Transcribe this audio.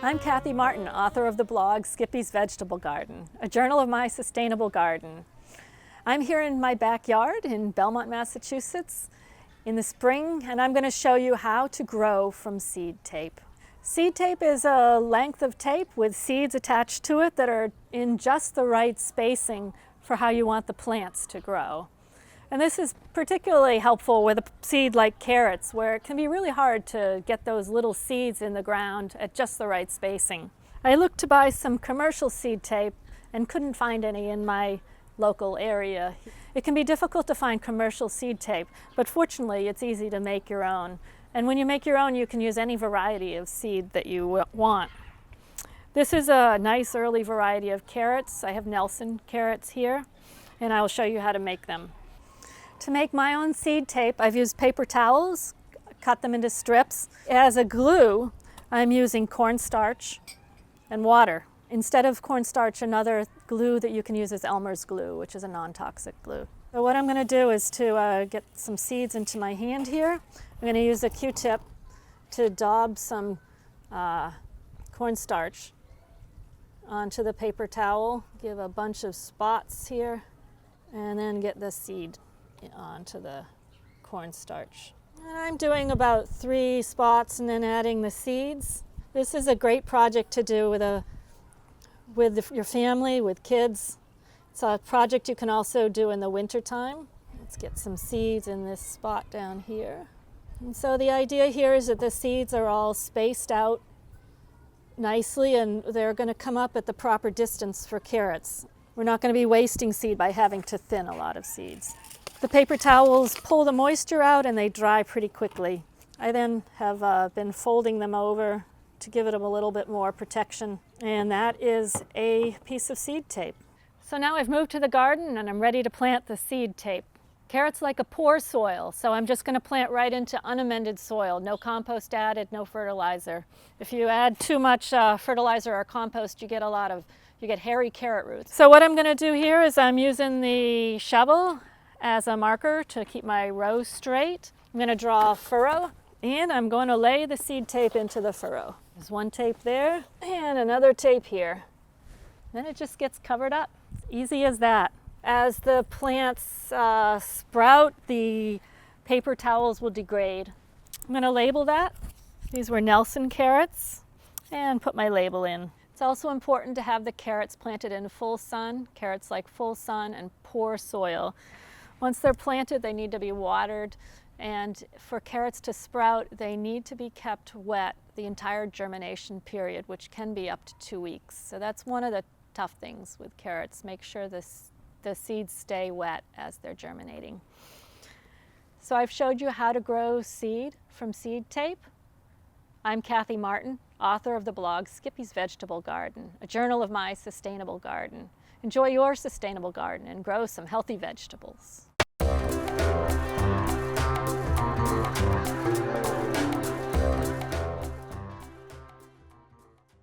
I'm Kathy Martin, author of the blog Skippy's Vegetable Garden, a journal of my sustainable garden. I'm here in my backyard in Belmont, Massachusetts in the spring, and I'm going to show you how to grow from seed tape. Seed tape is a length of tape with seeds attached to it that are in just the right spacing for how you want the plants to grow. And this is particularly helpful with a seed like carrots, where it can be really hard to get those little seeds in the ground at just the right spacing. I looked to buy some commercial seed tape and couldn't find any in my local area. It can be difficult to find commercial seed tape, but fortunately it's easy to make your own. And when you make your own, you can use any variety of seed that you want. This is a nice early variety of carrots. I have Nelson carrots here, and I will show you how to make them. To make my own seed tape, I've used paper towels, cut them into strips. As a glue, I'm using cornstarch and water. Instead of cornstarch, another glue that you can use is Elmer's glue, which is a non-toxic glue. So what I'm going to do is to get some seeds into my hand here. I'm going to use a Q-tip to daub some cornstarch onto the paper towel. Give a bunch of spots here, and then get the seed onto the cornstarch. And I'm doing about 3 spots and then adding the seeds. This is a great project to do with your family, with kids. It's a project you can also do in the winter time. Let's get some seeds in this spot down here. And so the idea here is that the seeds are all spaced out nicely, and they're going to come up at the proper distance for carrots. We're not going to be wasting seed by having to thin a lot of seeds. The paper towels pull the moisture out and they dry pretty quickly. I then have been folding them over to give it a little bit more protection, and that is a piece of seed tape. So now I've moved to the garden and I'm ready to plant the seed tape. Carrots like a poor soil, so I'm just going to plant right into unamended soil. No compost added, no fertilizer. If you add too much fertilizer or compost, you get hairy carrot roots. So what I'm going to do here is I'm using the shovel as a marker to keep my row straight. I'm going to draw a furrow, and I'm going to lay the seed tape into the furrow. There's one tape there and another tape here. Then it just gets covered up. Easy as that. As the plants sprout, the paper towels will degrade. I'm going to label that. These were Nelson carrots, and put my label in. It's also important to have the carrots planted in full sun. Carrots like full sun and poor soil. Once they're planted, they need to be watered, and for carrots to sprout, they need to be kept wet the entire germination period, which can be up to 2 weeks. So that's one of the tough things with carrots. Make sure the seeds stay wet as they're germinating. So I've showed you how to grow seed from seed tape. I'm Kathy Martin, author of the blog Skippy's Vegetable Garden, a journal of my sustainable garden. Enjoy your sustainable garden and grow some healthy vegetables.